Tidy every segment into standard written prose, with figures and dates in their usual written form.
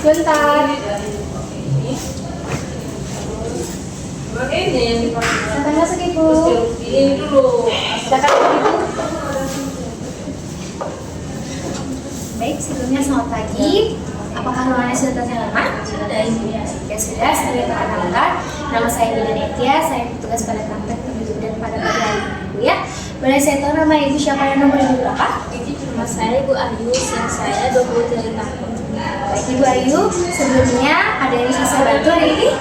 Sebentar. Silakan masuk Ibu. Ini dulu. Silakan Ibu. Baik, sebelumnya selamat pagi. Apakah ruangannya sudah tersemat? Sudah Ibu. Ya sudah, saya perkenalkan. Nama saya Bidan Etia, saya bertugas pada praktek pendidikan pada pagi hari Ibu ya. Boleh saya tahu nama Ibu siapa dan nomor Ibu berapa? Nama saya Ibu Ayu, usia saya 23 tahun. Baik Ibu Ayu, sebelumnya ada yang bisa saya bantu hari ini?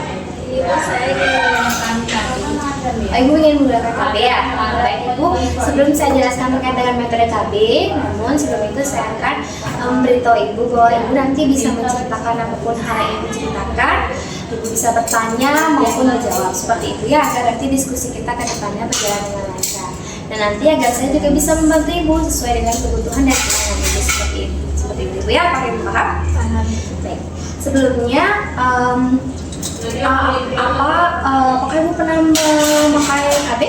Ibu saya ingin menggunakan tadi. Ibu ingin menggunakan KB ya? Baik Ibu, sebelum saya jelaskan terkait dengan metode KB, namun sebelum itu saya akan memberitahu Ibu bahwa Ibu nanti bisa menceritakan apapun hal yang Ibu ceritakan. Ibu bisa bertanya maupun menjawab seperti itu ya, agar nanti diskusi kita ke depannya berjalan dengan lancar. Dan nanti agar saya juga bisa membantu Ibu sesuai dengan kebutuhan dan keinginan Ibu seperti itu. Seperti itu Ibu ya, apakah Ibu paham? Paham. Baik, sebelumnya apakah Ibu pernah memakai KB?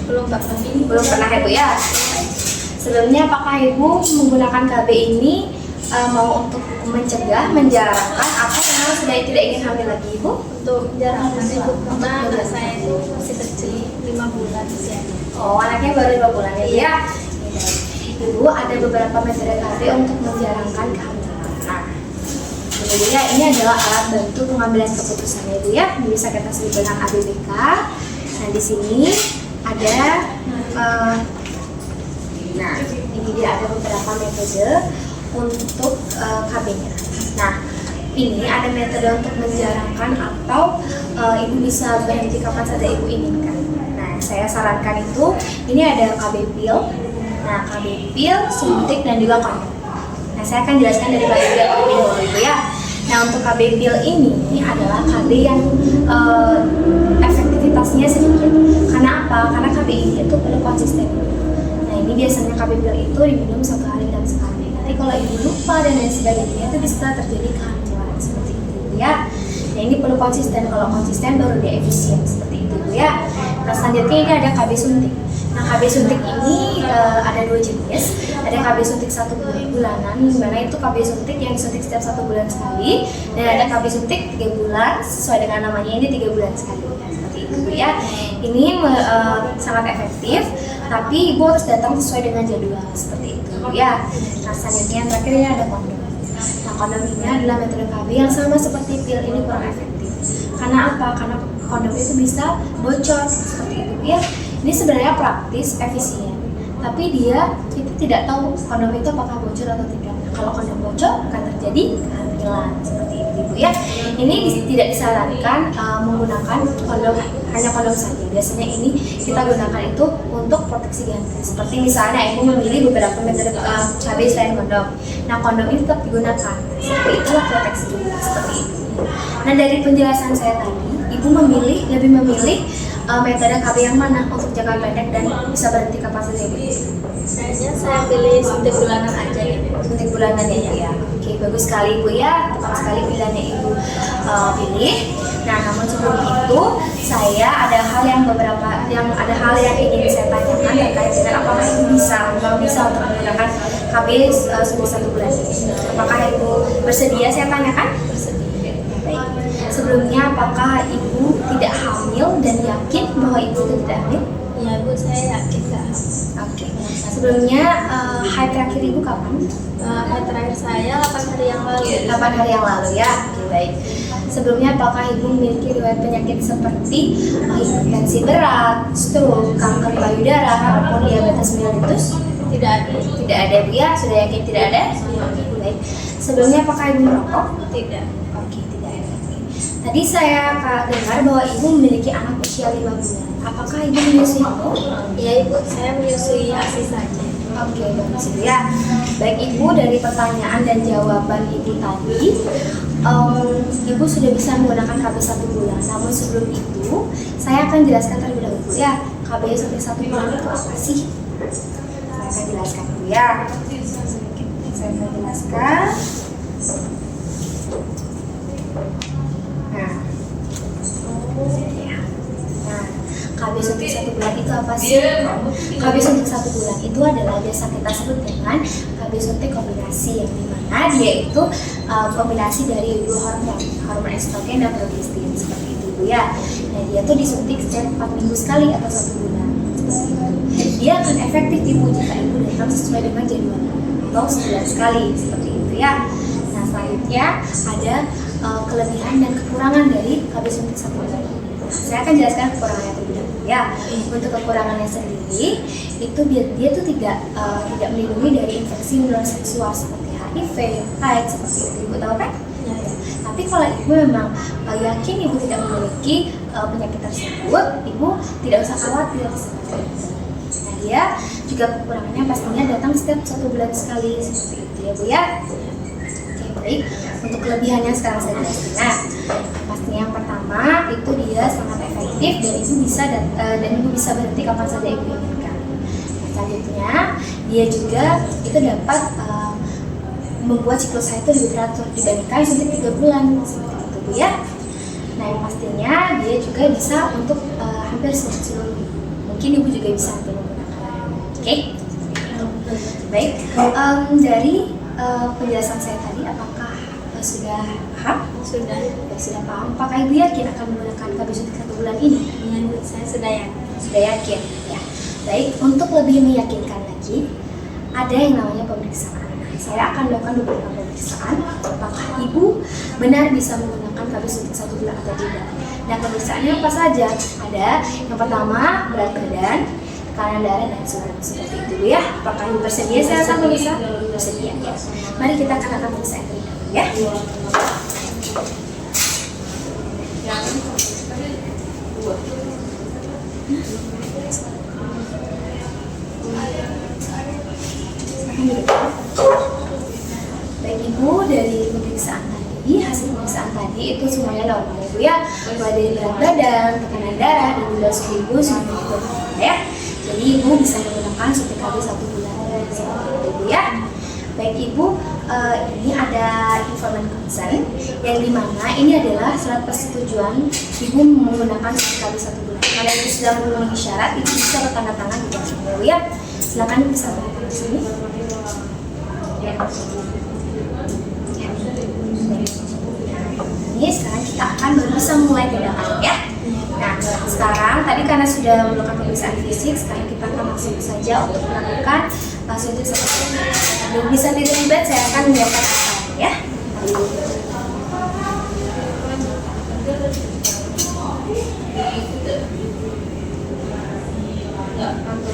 Belum Pak. Belum pernah ya Bu ya? Sebelumnya apakah Ibu menggunakan KB ini mau untuk mencegah, menjarahkan, atau memang sudah tidak ingin hamil lagi Ibu? Untuk jarak Ibu, karena anak saya itu masih kecil, 5 bulan usianya. Oh, anaknya baru 5 bulan ya Bu ya? Ibu ada beberapa metode KB untuk menjarahkan kehamilan. Nah, Ibu ya, ini adalah alat bantu pengambilan keputusan ya Bu ya, bisa kita sebut dengan ABBK. Nah, di sini ada nah, ini dia ada beberapa metode untuk KB-nya. Nah, ini ada metode untuk menjarahkan atau Ibu bisa berhenti kapan saja Ibu inginkan. Nah, saya sarankan itu, ini ada KB pil. Nah, KB pil, suntik, dan juga kondom. Nah, saya akan jelaskan dari KB pil dulu Ibu ya. Nah, untuk KB pil ini adalah KB yang efektivitasnya sedikit. Karena apa? Karena KB ini itu perlu konsisten. Nah, ini biasanya KB pil itu diminum 1 hari dan sekali. Nanti kalau Ibu lupa dan lain sebagainya itu bisa terjadi kehamilan seperti itu ya. Nah, ini perlu konsisten. Kalau konsisten baru dia efisien seperti itu ya. Nah, selanjutnya ini ada KB suntik. Nah, KB suntik ini ada 2 jenis. Ada KB suntik 1 bulanan, dimana itu KB suntik yang disuntik setiap 1 bulan sekali. Dan ada KB suntik 3 bulan, sesuai dengan namanya ini 3 bulan sekali. Seperti itu ya. Ini sangat efektif, tapi Ibu harus datang sesuai dengan jadwal seperti itu ya. Nah, selanjutnya yang terakhir ini ada kondom. Nah, kondom ini adalah metode KB yang sama seperti pil, ini kurang efektif. Karena apa? Karena kondom itu bisa bocor seperti itu ya. Ini sebenarnya praktis, efisien, tapi kita tidak tahu kondom itu apakah bocor atau tidak. Nah, kalau kondom bocor akan terjadi kehamilan seperti itu Ibu ya. Ini tidak disarankan menggunakan kondom, hanya kondom saja. Biasanya ini kita gunakan itu untuk proteksi ganda. Seperti misalnya Ibu memilih beberapa metode KB selain kondom. Nah, kondom ini tetap digunakan. Seperti itulah proteksi ganda seperti itu. Nah, dari penjelasan saya tadi, Ibu lebih memilih metode KB yang mana untuk jangka pendek dan bisa berhenti kapan saja Ibu? Kayaknya saya pilih suntik bulanan aja ya. Suntik bulanan ya. Ya. Oke, bagus sekali Ibu ya, tepat sekali pilihannya Ibu pilih. Nah, namun sebelum itu saya ada hal yang ingin saya tanyakan terkait dengan apakah Ibu bisa untuk menggunakan KB suntik 1 bulan ini. Apakah Ibu bersedia saya tanyakan? Bersedia. Baik. Sebelumnya, apakah Ibu tidak hamil dan yakin bahwa Ibu itu tidak hamil? Ya Bu, saya yakin Kak. Oke. Sebelumnya, haid terakhir Ibu kapan? Haid terakhir saya 8 hari yang lalu. 8 hari yang lalu ya. Oke, baik. Sebelumnya, apakah Ibu memiliki riwayat penyakit seperti hipertensi berat, stroke, kanker payudara, ataupun diabetes mellitus? Tidak ada. Tidak ada Bu ya. Sudah yakin tidak ada? Baik. Sebelumnya, apakah Ibu merokok? Tidak. Oke, tidak ada. Tadi saya dengar bahwa Ibu memiliki anak usia 5 bulan. Apakah Ibu menyusui Ibu? Ya Ibu, saya menyusui ASI saja. Oke, bagus Ibu ya. Baik Ibu, dari pertanyaan dan jawaban Ibu tadi, Ibu sudah bisa menggunakan KB 1 bulan. Namun sebelum itu, saya akan jelaskan terlebih dahulu ya, KB sampai 1 bulan itu apa sih? Saya akan jelaskan dulu ya. Saya akan jelaskan. Nah, KB KB suntik 1 bulan itu apa sih? KB suntik 1 bulan itu adalah biasa kita sebut dengan KB suntik kombinasi, yang dimana dia itu kombinasi dari dua hormon estrogen dan progestin seperti itu Bu ya. Nah dia tuh disuntik setiap 4 minggu sekali atau 1 bulan seperti itu. Dia akan efektif Ibu jika Ibu datang sesuai dengan jadwal atau sebulan sekali seperti itu ya. Nah selanjutnya ada kelebihan dan kekurangan dari KB suntik 1 bulan. Saya akan jelaskan kekurangannya terlebih dahulu ya. Untuk kekurangannya sendiri itu dia tuh tidak melindungi dari infeksi menular seksual seperti HIV, AIDS seperti itu. Ibu tahu kan? Ya. Tapi kalau Ibu memang yakin Ibu tidak memiliki penyakit tersebut, Ibu tidak usah khawatir seperti itu. Nah dia juga kekurangannya pastinya datang setiap 1 bulan sekali seperti itu ya Bu ya. Baik, untuk kelebihannya sekarang saya jelaskan. Nah, pastinya yang pertama itu dia sangat efektif dan ibu bisa berhenti kapan saja ibu inginkan. Selanjutnya, dia juga itu dapat membuat siklus saya itu lebih teratur dibandingkan suntik 3 bulan seperti itu Bu ya. Nah, yang pastinya dia juga bisa untuk hampir seluruh. Mungkin ibu juga bisa hampir menggunakan. Oke? Baik, dari penjelasan saya tadi, apakah sudah paham? Sudah paham. Apakah Ibu yakin akan menggunakan KB suntik 1 bulan ini? Saya sudah yakin. Sudah yakin? Ya. Baik, untuk lebih meyakinkan lagi, ada yang namanya pemeriksaan. Saya akan melakukan beberapa pemeriksaan. Apakah Ibu benar bisa menggunakan KB suntik 1 bulan atau tidak? Nah, pemeriksaannya apa saja? Ada yang pertama berat badan, tekanan darah dan suhu seperti itu ya. Apakah Ibu bersedia? Saya akan bisa bersedia ya. Mari kita akan periksa yang terlebih dahulu ya. Baik Ibu, dari pemeriksaan tadi, hasil pemeriksaan tadi itu semuanya normal Ibu ya. Mulai dari berat badan, tekanan darah, dan juga suhu Ibu sudah normal ya. Jadi Ibu bisa menggunakan suntik KB 1 bulan seperti itu Ibu ya. Baik Ibu, ini ada informan consent yang dimana ini adalah surat persetujuan Ibu menggunakan suntik KB 1 bulan. Kalau Ibu sudah memenuhi syarat, Ibu bisa bertanda tangan di bawah Ibu ya. Silakan Ibu bisa bertanda di sini. Ini sekarang kita akan bisa mulai tindakan ya. Nah, sekarang tadi karena sudah melakukan pemeriksaan fisik, sekarang kita akan langsung saja untuk melakukan suntik 1 bulan. Belum bisa tidur di bed, saya akan menyiapkan alatnya ya.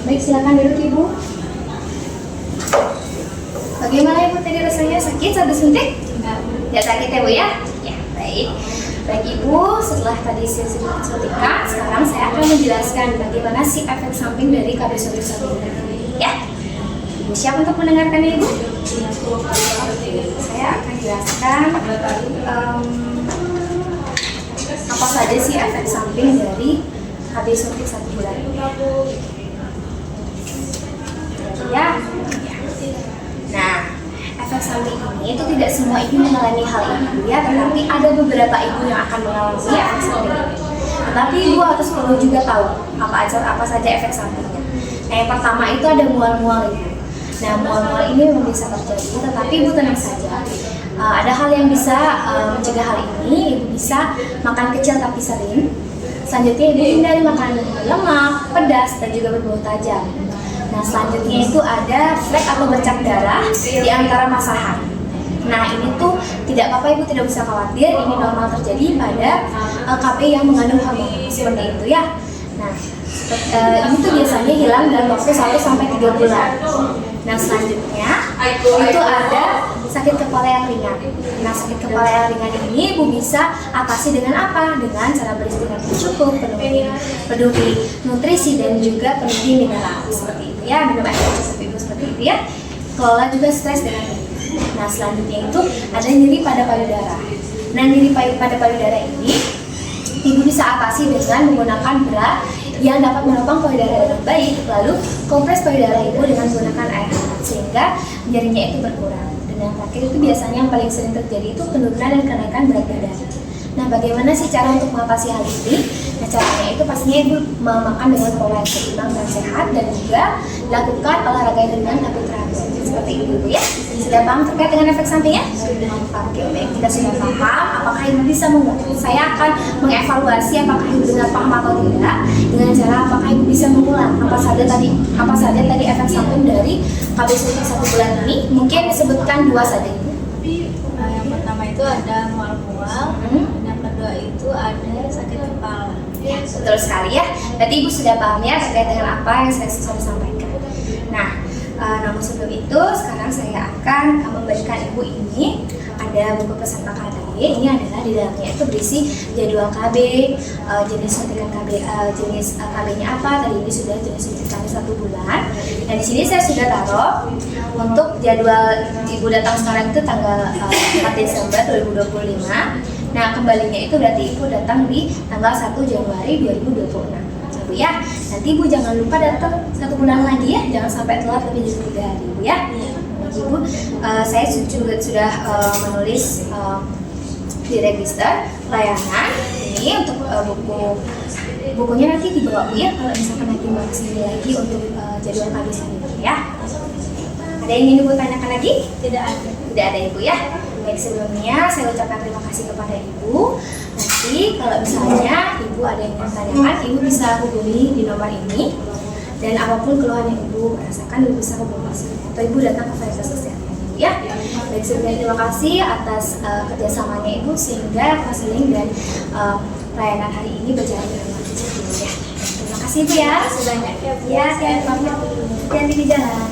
Baik, silakan duduk Ibu. Bagaimana Ibu tadi rasanya? Sakit saat disuntik? Tidak sakit ya Bu ya? Ya, baik. Baik Ibu, setelah tadi saya sudah suntikan, sekarang saya akan menjelaskan bagaimana sih efek samping dari KB suntik 1 bulan ini ya. Ibu siap untuk mendengarkannya Ibu? Saya akan jelaskan apa saja sih efek samping dari KB suntik 1 bulan ini ya. Nah, efek samping ini itu tidak semua ibu mengalami hal ini ya, tetapi ada beberapa ibu yang akan mengalami efek samping ini. Tetapi ibu harus perlu juga tahu apa saja efek sampingnya. Nah, yang pertama itu ada mual-mual Ibu. Nah, mual-mual ini memang bisa terjadi, tetapi Ibu tenang saja. Ada hal yang bisa mencegah hal ini. Ibu bisa makan kecil tapi sering. Selanjutnya Ibu hindari makanan yang berlemak, pedas, dan juga berbau tajam. Nah, selanjutnya itu ada flek atau bercak darah di antara masahan. Nah, ini tuh tidak apa-apa Ibu, tidak usah khawatir, ini normal terjadi pada KB yang mengandung hormon seperti itu ya. Nah, ini tuh biasanya hilang dalam waktu 1-3 bulan. Nah, selanjutnya itu ada sakit kepala yang ringan. Nah, sakit kepala yang ringan ini Ibu bisa atasi dengan apa? Dengan cara beristirahat yang cukup, penuhi nutrisi dan juga penuhi mineral seperti itu ya, minum air cukup seperti itu ya. Kelola juga stres dengan ini. Nah, selanjutnya itu ada nyeri pada payudara. Nah, nyeri pada payudara ini Ibu bisa atasi dengan menggunakan bra yang dapat menopang payudara dengan baik, lalu kompres payudara Ibu dengan menggunakan air hangat sehingga nyerinya itu berkurang. Dan yang terakhir itu biasanya yang paling sering terjadi itu penurunan dan kenaikan berat badan. Nah, bagaimana sih cara untuk mengatasi hal ini? Nah, caranya itu pastinya Ibu makan dengan pola yang seimbang dan sehat, dan juga lakukan olahraga yang ringan tapi teratur. Seperti itu Ibu ya. Sudah paham terkait dengan efek sampingnya? Sudah. Oke, baik. Kita sudah paham. Apakah Ibu bisa mengulang? Saya akan mengevaluasi apakah Ibu benar paham atau tidak dengan cara apakah Ibu bisa mengulang apa saja tadi efek samping dari KB suntik 1 bulan ini. Mungkin disebutkan 2 saja Ibu. Yang pertama itu ada mual-mual, yang kedua itu ada sakit kepala. Ya, betul sekali ya. Berarti Ibu sudah paham ya terkait dengan apa yang saya sampaikan. Nah, namun sebelum itu sekarang saya akan memberikan Ibu ini ada buku pesan Pak KB. Ini adalah di dalamnya itu berisi jadwal KB, jenis suntikan KB, jenis KB-nya apa. Tadi ini sudah jenis suntikan 1 bulan. Dan di sini saya sudah taruh untuk jadwal Ibu datang sekarang itu tanggal 4 Desember 2025. Nah, kembalinya itu berarti Ibu datang di tanggal 1 Januari 2026. Ibu ya, nanti Ibu jangan lupa datang 1 bulan lagi ya, jangan sampai telat lebih dari 3 hari Ibu ya. Ibu, saya juga sudah menulis di register layanan ini untuk bukunya nanti dibawa Bu ya, kalau misalkan nanti mau kesini lagi untuk jadwal KB selanjutnya ya. Ada yang ingin Ibu tanyakan lagi? Tidak ada Ibu ya. Baik, sebelumnya saya ucapkan terima kasih kepada Ibu. Nanti kalau misalnya Ibu ada yang ingin tanyakan, Ibu bisa hubungi di nomor ini. Dan apapun keluhan yang Ibu rasakan, Ibu bisa hubungi atau Ibu datang ke fasilitas kesehatan Ibu ya. Baik, sebelumnya terima kasih atas kerjasamanya Ibu sehingga konseling dan pelayanan hari ini berjalan dengan lancar Ibu ya. Terima kasih Ibu ya. Sebanyak ya Bu. Ya, hati-hati di jalan.